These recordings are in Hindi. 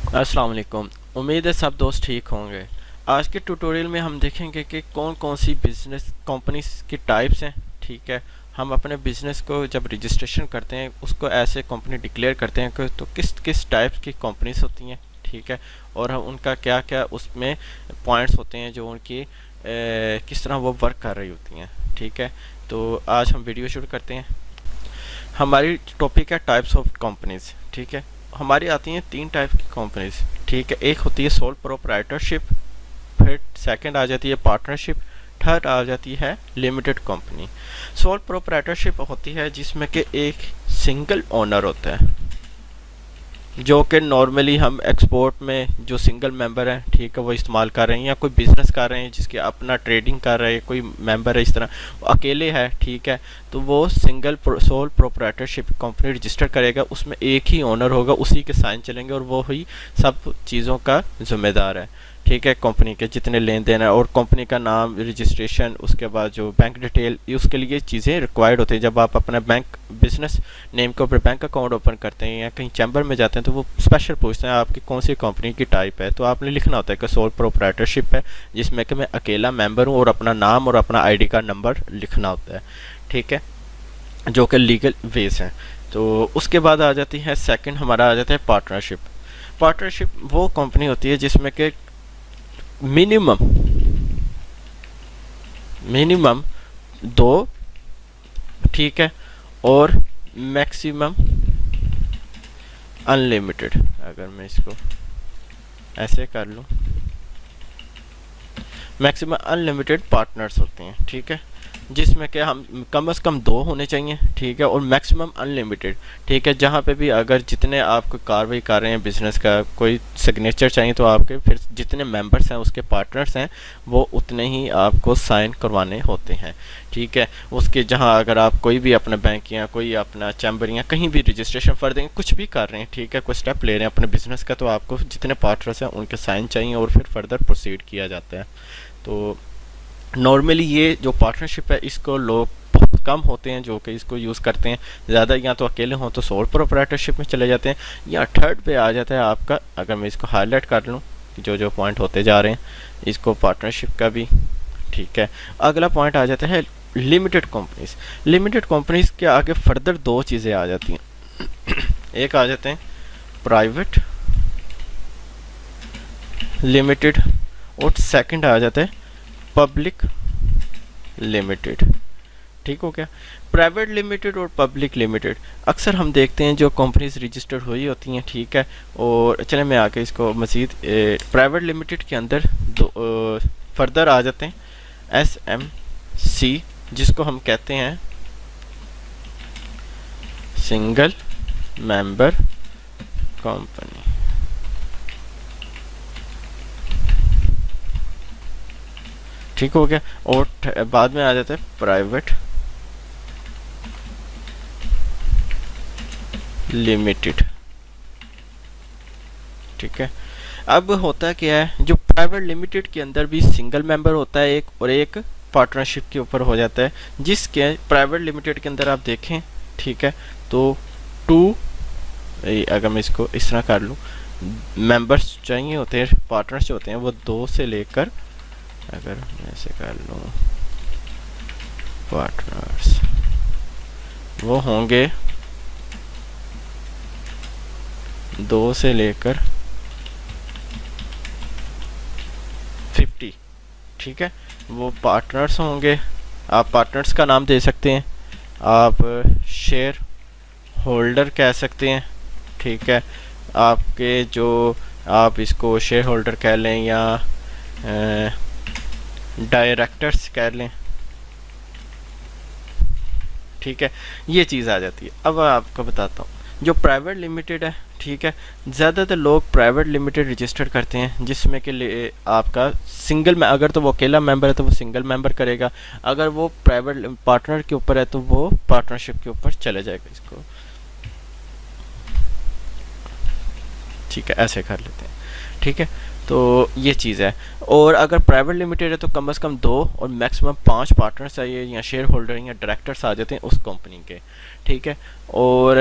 अस्सलाम वालेकुम। उम्मीद है सब दोस्त ठीक होंगे। आज के ट्यूटोरियल में हम देखेंगे कि कौन कौन सी बिज़नेस कंपनीज की टाइप्स हैं। ठीक है, हम अपने बिज़नेस को जब रजिस्ट्रेशन करते हैं उसको ऐसे कंपनी डिक्लेयर करते हैं कि तो किस किस टाइप की कंपनीज होती हैं। ठीक है, और हम उनका क्या क्या उसमें पॉइंट्स होते हैं जो उनकी किस तरह वो वर्क कर रही होती हैं। ठीक है, तो आज हम वीडियो शुरू करते हैं। हमारी टॉपिक है टाइप्स ऑफ कंपनीज। ठीक है, हमारी आती हैं तीन टाइप की कंपनीज। ठीक है, एक होती है सोल प्रोप्राइटरशिप, फिर सेकंड आ जाती है पार्टनरशिप, थर्ड आ जाती है लिमिटेड कंपनी। सोल प्रोप्राइटरशिप होती है जिसमें कि एक सिंगल ओनर होता है, जो कि नॉर्मली हम एक्सपोर्ट में जो सिंगल मेंबर हैं, ठीक है, वो इस्तेमाल कर रहे हैं, या कोई बिजनेस कर रहे हैं जिसके अपना ट्रेडिंग कर रहे हैं, कोई मेंबर है इस तरह वो अकेले है। ठीक है, तो वो single sole proprietorship company register करेगा, उसमें एक ही ओनर होगा, उसी के साइन चलेंगे और वो ही सब चीज़ों का जिम्मेदार है। ठीक है, कंपनी के जितने लेन देन है और कंपनी का नाम, रजिस्ट्रेशन, उसके बाद जो बैंक डिटेल, उसके लिए चीज़ें रिक्वायर्ड होती है। जब आप अपना बैंक बिजनेस नेम के ऊपर बैंक अकाउंट ओपन करते हैं या कहीं चैम्बर में जाते हैं तो वो स्पेशल पूछते हैं आपकी कौन सी कंपनी की टाइप है, तो आपने लिखना होता है कि सोल प्रोप्राइटरशिप है, जिसमें कि मैं अकेला मेंबर हूँ, और अपना नाम और अपना आईडी कार्ड नंबर लिखना होता है। ठीक है, जो कि लीगल वेज हैं। तो उसके बाद आ जाती है सेकंड, हमारा आ जाता है पार्टनरशिप। पार्टनरशिप वो कंपनी होती है जिसमें कि मिनिमम मिनिमम दो, ठीक है, और मैक्सिमम अनलिमिटेड। अगर मैं इसको ऐसे कर लूँ, मैक्सिमम अनलिमिटेड पार्टनर्स होते हैं। ठीक है, जिसमें कि हम कम से कम दो होने चाहिए। ठीक है, और मैक्सिमम अनलिमिटेड। ठीक है, जहाँ पे भी अगर जितने आप कोई कार्रवाई कर रहे हैं बिजनेस का, कोई सिग्नेचर चाहिए तो आपके फिर जितने मेंबर्स हैं उसके पार्टनर्स हैं वो उतने ही आपको साइन करवाने होते हैं। ठीक है, उसके जहाँ अगर आप कोई भी अपना बैंक या कोई अपना चैम्बर या कहीं भी रजिस्ट्रेशन फर देंगे, कुछ भी कर रहे हैं, ठीक है, कोई स्टेप ले रहे हैं अपने बिजनेस का, तो आपको जितने पार्टनर्स हैं उनके साइन चाहिए और फिर फर्दर प्रोसीड किया जाता है। तो नॉर्मली ये जो पार्टनरशिप है इसको लोग बहुत कम होते हैं जो कि इसको यूज़ करते हैं। ज़्यादा या तो अकेले हों तो सोल प्रोप्राइटरशिप में चले जाते हैं, या थर्ड पे आ जाता है आपका, अगर मैं इसको हाईलाइट कर लूँ जो जो पॉइंट होते जा रहे हैं इसको पार्टनरशिप का भी। ठीक है, अगला पॉइंट आ जाता है लिमिटेड कंपनीज। लिमिटेड कंपनीज के आगे फर्दर दो चीज़ें आ जाती हैं। एक आ जाते हैं प्राइवेट लिमिटेड, और सेकंड आ जाता है पब्लिक लिमिटेड। ठीक हो गया, प्राइवेट लिमिटेड और पब्लिक लिमिटेड अक्सर हम देखते हैं जो कंपनीज रजिस्टर्ड हुई होती हैं। ठीक है, और चले मैं आके इसको मज़ीद प्राइवेट लिमिटेड के अंदर दो फर्दर आ जाते हैं SMC, जिसको हम कहते हैं सिंगल मेंबर कंपनी। ठीक हो गया, और बाद में आ जाता है प्राइवेट लिमिटेड। ठीक है, अब होता क्या है, जो प्राइवेट लिमिटेड के अंदर भी सिंगल मेंबर होता है एक, और एक पार्टनरशिप के ऊपर हो जाता है, जिसके प्राइवेट लिमिटेड के अंदर आप देखें, ठीक है, तो टू, अगर मैं इसको इस तरह कर लूँ, मेंबर्स चाहिए होते हैं, पार्टनर्स जो होते हैं वो दो से लेकर, अगर मैं ऐसे कर लूँ, पार्टनर्स वो होंगे दो से लेकर 50। ठीक है, वो पार्टनर्स होंगे, आप पार्टनर्स का नाम दे सकते हैं, आप शेयर होल्डर कह सकते हैं। ठीक है, आपके जो आप इसको शेयर होल्डर कह लें या डायरेक्टर्स कह लें। ठीक है, ये चीज़ आ जाती है। अब आपको बताता हूँ जो प्राइवेट लिमिटेड है। ठीक है, ज़्यादातर लोग प्राइवेट लिमिटेड रजिस्टर करते हैं, जिसमें कि आपका सिंगल में, अगर तो वो अकेला मेंबर है तो वो सिंगल मेंबर करेगा, अगर वो प्राइवेट पार्टनर के ऊपर है तो वो पार्टनरशिप के ऊपर चले जाएगा इसको। ठीक है, ऐसे कर लेते हैं। ठीक है, तो ये चीज़ है। और अगर प्राइवेट लिमिटेड है तो कम से कम दो और मैक्सिमम 5 पार्टनर्स चाहिए, या शेयर होल्डर या डायरेक्टर्स आ जाते हैं उस कंपनी के। ठीक है, और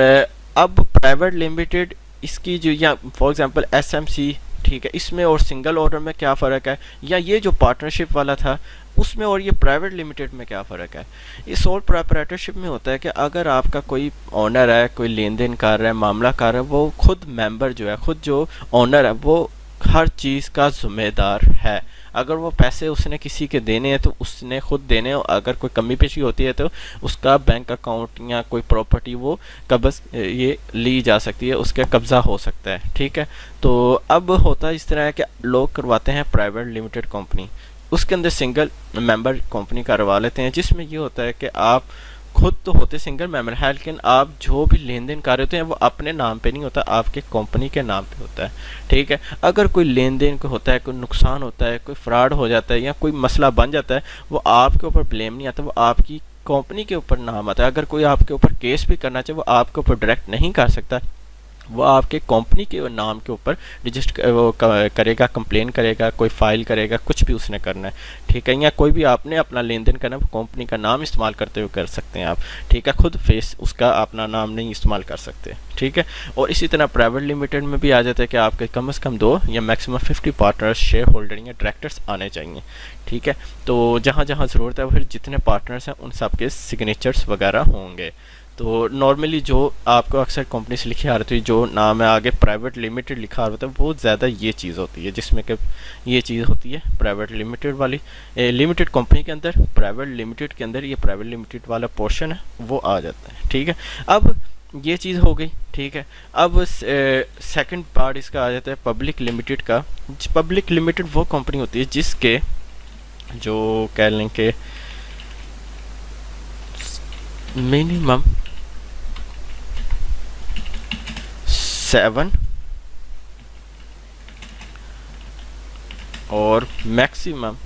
अब प्राइवेट लिमिटेड इसकी जो, या फॉर एग्जांपल एसएमसी, ठीक है, इसमें और सिंगल ऑर्डर में क्या फ़र्क है, या ये जो पार्टनरशिप वाला था उसमें और ये प्राइवेट लिमिटेड में क्या फ़र्क है। ये सोल प्रोप्राइटरशिप में होता है कि अगर आपका कोई ऑनर है, कोई लेन देन कर रहा है, मामला कर रहा है, वो खुद मेंबर जो है, खुद जो ऑनर है, वो हर चीज़ का ज़िम्मेदार है। अगर वो पैसे उसने किसी के देने हैं तो उसने खुद देने हैं, अगर कोई कमी पेशी होती है तो उसका बैंक अकाउंट या कोई प्रॉपर्टी वो कब्ज़ ये ली जा सकती है, उसके कब्ज़ा हो सकता है, ठीक है। तो अब होता इस तरह है कि लोग करवाते हैं प्राइवेट लिमिटेड कंपनी, उसके अंदर सिंगल मेंबर कंपनी करवा लेते हैं, जिसमें ये होता है कि आप खुद तो होते सिंगल मेंबर है, लेकिन आप जो भी लेन देन कर रहे होते हैं वो अपने नाम पे नहीं होता, आपके कंपनी के नाम पे होता है, ठीक है। अगर कोई लेन देन को होता है, कोई नुकसान होता है, कोई फ्रॉड हो जाता है या कोई मसला बन जाता है, वो आपके ऊपर ब्लेम नहीं आता, वो आपकी कंपनी के ऊपर नाम आता है। अगर कोई आपके ऊपर केस भी करना चाहे वो आपके ऊपर डायरेक्ट नहीं कर सकता, वो आपके कंपनी के नाम के ऊपर रजिस्टर वो करेगा, कंप्लेन करेगा, कोई फाइल करेगा, कुछ भी उसने करना है, ठीक है। या कोई भी आपने अपना लेन देन करना है वो कंपनी का नाम इस्तेमाल करते हुए कर सकते हैं आप, ठीक है, खुद फेस उसका अपना नाम नहीं इस्तेमाल कर सकते, ठीक है। और इसी तरह प्राइवेट लिमिटेड में भी आ जाता है कि आपके कम से कम 2 या मैक्सिमम 50 पार्टनर्स, शेयर होल्डर या डायरेक्टर्स आने चाहिए, ठीक है। तो जहाँ जहाँ ज़रूरत है फिर जितने पार्टनर्स हैं उन सब के सिग्नेचर्स वगैरह होंगे। तो नॉर्मली जो आपको अक्सर कंपनी से लिखी आ रही थी, जो नाम है आगे प्राइवेट लिमिटेड लिखा आ रहा है, वो ज़्यादा ये चीज़ होती है, जिसमें कि ये चीज़ होती है प्राइवेट लिमिटेड वाली, लिमिटेड कंपनी के अंदर प्राइवेट लिमिटेड के अंदर ये प्राइवेट लिमिटेड वाला पोर्शन है वो आ जाता है, ठीक है। अब ये चीज़ हो गई, ठीक है। अब सेकंड पार्ट इसका आ जाता है पब्लिक लिमिटेड का। पब्लिक लिमिटेड वो कंपनी होती है जिसके जो कह लें कि मिनिमम 7 और मैक्सिमम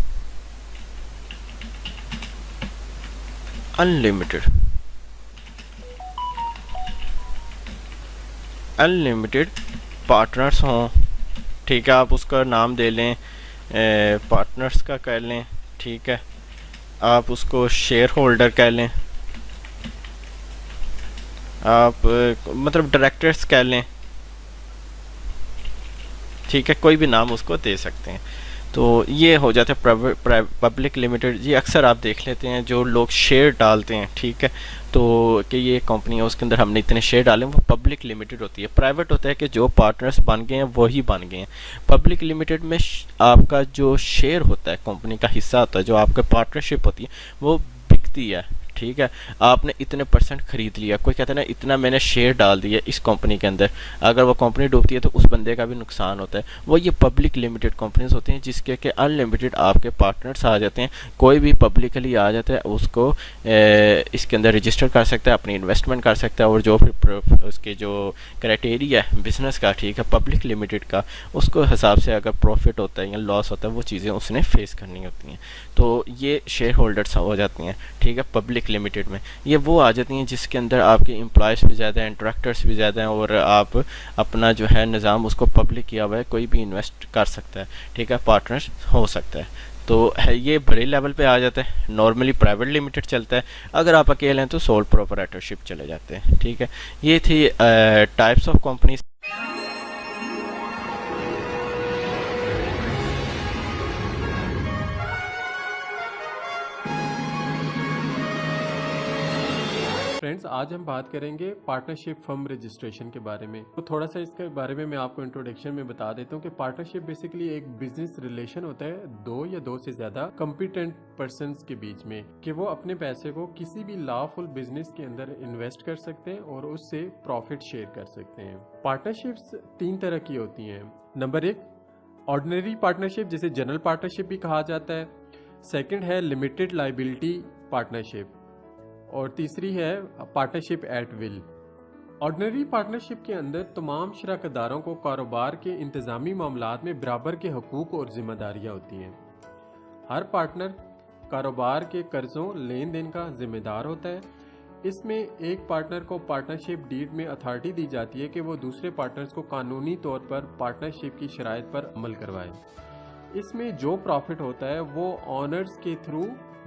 अनलिमिटेड पार्टनर्स हों, ठीक है। आप उसका नाम दे लें, पार्टनर्स का कह लें, ठीक है। आप उसको शेयर होल्डर कह लें, आप मतलब डायरेक्टर्स कह लें, ठीक है, कोई भी नाम उसको दे सकते हैं। तो ये हो जाता है पब्लिक लिमिटेड। ये अक्सर आप देख लेते हैं जो लोग शेयर डालते हैं, ठीक है, तो कि ये कंपनी है उसके अंदर हमने इतने शेयर डाले, वो पब्लिक लिमिटेड होती है। प्राइवेट होता है कि जो पार्टनर्स बन गए हैं वही बन गए हैं। पब्लिक लिमिटेड में आपका जो शेयर होता है, कंपनी का हिस्सा होता है, जो आपका पार्टनरशिप होती है वो बिकती है, ठीक है। आपने इतने परसेंट खरीद लिया, कोई कहता है ना इतना मैंने शेयर डाल दिया इस कंपनी के अंदर, अगर वो कंपनी डूबती है तो उस बंदे का भी नुकसान होता है। वो ये पब्लिक लिमिटेड कंपनीज होती हैं जिसके के अनलिमिटेड आपके पार्टनर्स आ जाते हैं, कोई भी पब्लिकली आ जाता है उसको इसके अंदर रजिस्टर कर सकता है, अपनी इन्वेस्टमेंट कर सकता है, और जो फिर उसके जो क्राइटेरिया है बिजनेस का, ठीक है, पब्लिक लिमिटेड का, उसको हिसाब से अगर प्रॉफिट होता है या लॉस होता है वो चीज़ें उसने फेस करनी होती हैं। तो ये शेयर होल्डर्स हो जाती हैं, ठीक है, पब्लिक लिमिटेड में। ये वो आ जाती हैं जिसके अंदर आपके एम्प्लॉयज़ भी ज़्यादा हैं, डायरेक्टर्स भी ज़्यादा हैं, और आप अपना जो है निज़ाम उसको पब्लिक किया हुआ है, कोई भी इन्वेस्ट कर सकता है, ठीक है, पार्टनर्स हो सकता है। तो है ये बड़े लेवल पे आ जाता है। नॉर्मली प्राइवेट लिमिटेड चलता है, अगर आप अकेले हैं तो सोल प्रोप्राइटरशिप चले जाते हैं, ठीक है। ये थी टाइप्स ऑफ कंपनीज। फ्रेंड्स, आज हम बात करेंगे पार्टनरशिप फर्म रजिस्ट्रेशन के बारे में। तो थोड़ा सा इसके बारे में मैं आपको इंट्रोडक्शन में बता देता हूँ कि पार्टनरशिप बेसिकली एक बिजनेस रिलेशन होता है दो या दो से ज्यादा कॉम्पिटेंट पर्संस के बीच में, कि वो अपने पैसे को किसी भी लॉफुल बिजनेस के अंदर इन्वेस्ट कर सकते हैं और उससे प्रॉफिट शेयर कर सकते हैं। पार्टनरशिप्स 3 तरह की होती हैं। नंबर 1 ऑर्डिनरी पार्टनरशिप, जिसे जनरल पार्टनरशिप भी कहा जाता है। सेकंड है लिमिटेड लायबिलिटी पार्टनरशिप, और तीसरी है partnership at will. Ordinary partnership के अंदर तमाम शराकतदारों को कारोबार के इंतजामी मामलात में बराबर के हकूक और जिम्मेदारियां होती हैं। हर पार्टनर कारोबार के कर्जों लेन देन का जिम्मेदार होता है। इसमें एक पार्टनर को पार्टनरशिप डीड में अथॉरिटी दी जाती है कि वो दूसरे पार्टनर्स को कानूनी तौर पर पार्टनरशिप की शराइत पर अमल करवाए। इसमें जो प्रॉफिट होता है वो ऑनर्स के थ्रू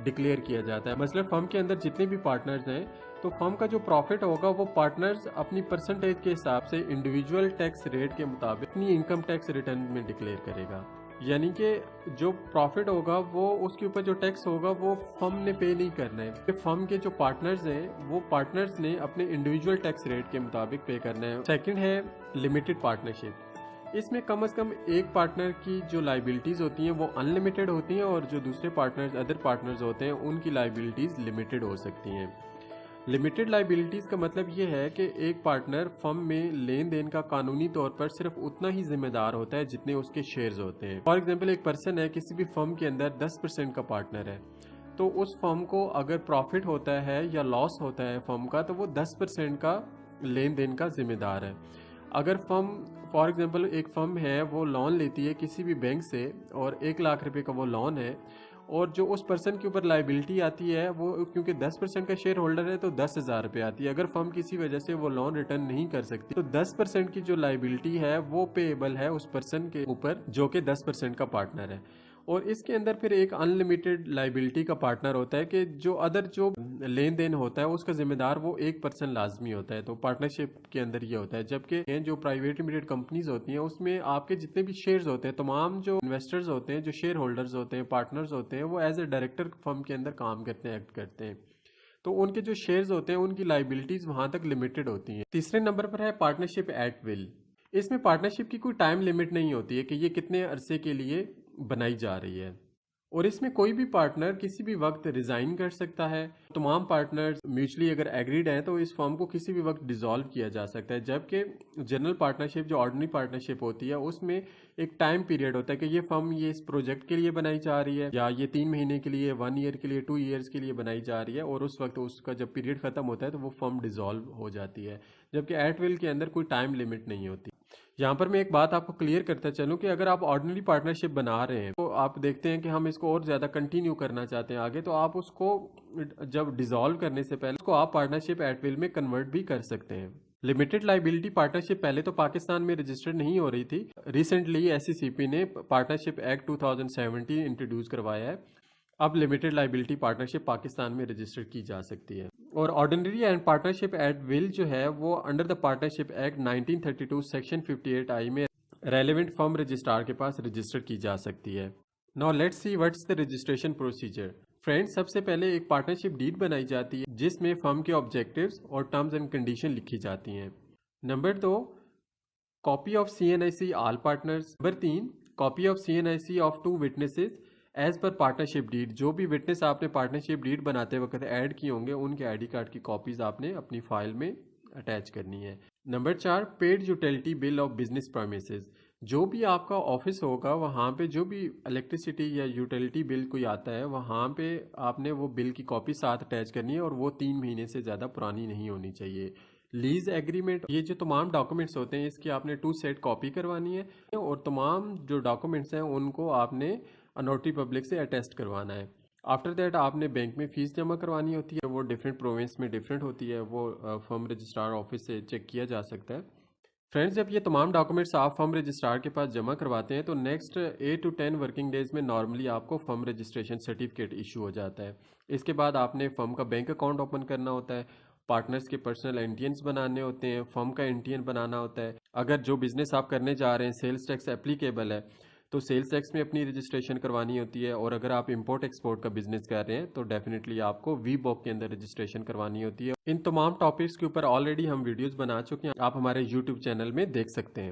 डिक्लेयर किया जाता है। मसलन फर्म के अंदर जितने भी पार्टनर्स हैं तो फर्म का जो प्रॉफिट होगा वो पार्टनर्स अपनी परसेंटेज के हिसाब से इंडिविजुअल टैक्स रेट के मुताबिक अपनी इनकम टैक्स रिटर्न में डिक्लेयर करेगा। यानी कि जो प्रॉफिट होगा वो उसके ऊपर जो टैक्स होगा वो फर्म ने पे नहीं करना है। फर्म के जो पार्टनर्स हैं वो पार्टनर्स ने अपने इंडिविजुअल टैक्स रेट के मुताबिक पे करना है। सेकंड है लिमिटेड पार्टनरशिप। इसमें कम से कम एक पार्टनर की जो लाइबिलिटीज होती हैं वो अनलिमिटेड होती हैं और जो दूसरे पार्टनर्स अदर पार्टनर्स होते हैं उनकी लाइबिलिटीज लिमिटेड हो सकती हैं। लिमिटेड लाइबिलिटीज का मतलब ये है कि एक पार्टनर फर्म में लेन देन का कानूनी तौर पर सिर्फ उतना ही जिम्मेदार होता है जितने उसके शेयर्स होते हैं। फॉर एग्जांपल एक पर्सन है किसी भी फर्म के अंदर 10% का पार्टनर है, तो उस फर्म को अगर प्रॉफिट होता है या लॉस होता है फर्म का तो वो 10% का लेन देन का जिम्मेदार है। अगर फर्म फॉर एग्जांपल एक फर्म है वो लोन लेती है किसी भी बैंक से और 1 लाख रुपए का वो लोन है और जो उस पर्सन के ऊपर लाइबिलिटी आती है वो क्योंकि 10% का शेयर होल्डर है तो 10,000 रुपये आती है। अगर फर्म किसी वजह से वो लोन रिटर्न नहीं कर सकती तो 10% की जो लाइबिलिटी है वो पेएबल है उस पर्सन के ऊपर जो कि 10% का पार्टनर है। और इसके अंदर फिर एक अनलिमिटेड लाइबिलिटी का पार्टनर होता है कि जो अदर जो लेन देन होता है उसका जिम्मेदार वो एक पर्सन लाजमी होता है। तो पार्टनरशिप के अंदर ये होता है। जबकि जो प्राइवेट लिमिटेड कंपनीज होती हैं उसमें आपके जितने भी शेयर्स होते हैं, तमाम जो इन्वेस्टर्स होते हैं, जो शेयर होल्डर्स होते हैं, पार्टनर्स होते हैं, वो एज ए डायरेक्टर फर्म के अंदर काम करते हैं, एक्ट करते हैं। तो उनके जो शेयर्स होते हैं उनकी लाइबिलिटीज वहां तक लिमिटेड होती हैं। तीसरे नंबर पर है पार्टनरशिप एट विल। इसमें पार्टनरशिप की कोई टाइम लिमिट नहीं होती है कि ये कितने अरसे के लिए बनाई जा रही है और इसमें कोई भी पार्टनर किसी भी वक्त रिजाइन कर सकता है। तमाम पार्टनर्स म्यूचुअली अगर एग्रीड हैं तो इस फॉर्म को किसी भी वक्त डिसॉल्व किया जा सकता है। जबकि जनरल पार्टनरशिप जो ऑर्डिनरी पार्टनरशिप होती है उसमें एक टाइम पीरियड होता है कि ये फर्म ये इस प्रोजेक्ट के लिए बनाई जा रही है या ये 3 महीने के लिए, 1 ईयर के लिए, 2 ईयर्स के लिए बनाई जा रही है और उस वक्त उसका जब पीरियड खत्म होता है तो वो फर्म डिसॉल्व हो जाती है। जबकि एट विल के अंदर कोई टाइम लिमिट नहीं होती। यहाँ पर मैं एक बात आपको क्लियर करता चलूँ कि अगर आप ऑर्डिनरी पार्टनरशिप बना रहे हैं तो आप देखते हैं कि हम इसको और ज़्यादा कंटिन्यू करना चाहते हैं आगे, तो आप उसको जब डिसॉल्व करने से पहले उसको आप पार्टनरशिप एट विल में कन्वर्ट भी कर सकते हैं। लिमिटेड लाइबिलिटी पार्टनरशिप पहले तो पाकिस्तान में रजिस्टर्ड नहीं हो रही थी। रिसेंटली एससीसीपी ने पार्टनरशिप एक्ट 2017 इंट्रोड्यूस करवाया है। अब लिमिटेड लाइबिलिटी पार्टनरशिप पाकिस्तान में रजिस्टर की जा सकती है। और ordinary and partnership at will जो है वो under the partnership act 1932 section 58I में रेलेवेंट फर्म रजिस्ट्रार के पास रजिस्टर की जा सकती है। Now let's see what's the registration procedure. Friends, सबसे पहले एक पार्टनरशिप डीड बनाई जाती है जिसमें फर्म के ऑब्जेक्टिव्स और टर्म्स एंड कंडीशन लिखी जाती हैं। Number 2, copy of CNIC all partners. Number 3, copy of CNIC of 2 witnesses as per partnership deed. जो भी विटनेस आपने पार्टनरशिप डीड बनाते वक्त ऐड किए होंगे उनके आईडी कार्ड की कॉपीज आपने अपनी फाइल में अटैच करनी है। Number 4, paid utility bill of business premises. जो भी आपका ऑफिस होगा वहाँ पे जो भी इलेक्ट्रिसिटी या यूटिलिटी बिल कोई आता है वहाँ पे आपने वो बिल की कॉपी साथ अटैच करनी है और वो 3 महीने से ज़्यादा पुरानी नहीं होनी चाहिए। लीज एग्रीमेंट, ये जो तमाम डॉक्यूमेंट्स होते हैं इसकी आपने 2 सेट कॉपी करवानी है और तमाम जो डॉक्यूमेंट्स हैं उनको आपने नोटरी पब्लिक से अटेस्ट करवाना है। आफ्टर दैट आपने बैंक में फ़ीस जमा करवानी होती है। वो डिफरेंट प्रोविंस में डिफरेंट होती है, वो फर्म रजिस्ट्रार ऑफिस से चेक किया जा सकता है। फ्रेंड्स, जब ये तमाम डॉक्यूमेंट्स आप फर्म रजिस्ट्रार के पास जमा करवाते हैं तो नेक्स्ट 8 to 10 वर्किंग डेज में नॉर्मली आपको फर्म रजिस्ट्रेशन सर्टिफिकेट इशू हो जाता है। इसके बाद आपने फर्म का बैंक अकाउंट ओपन करना होता है, पार्टनर्स के पर्सनल एंटियंस बनाने होते हैं, फर्म का एंटियन बनाना होता है। अगर जो बिजनेस आप करने जा रहे हैं सेल्स टैक्स एप्लीकेबल है तो सेल्स टैक्स में अपनी रजिस्ट्रेशन करवानी होती है। और अगर आप इंपोर्ट एक्सपोर्ट का बिजनेस कर रहे हैं तो डेफिनेटली आपको VBOC के अंदर रजिस्ट्रेशन करवानी होती है। इन तमाम टॉपिक्स के ऊपर ऑलरेडी हम वीडियोस बना चुके हैं, आप हमारे YouTube चैनल में देख सकते हैं।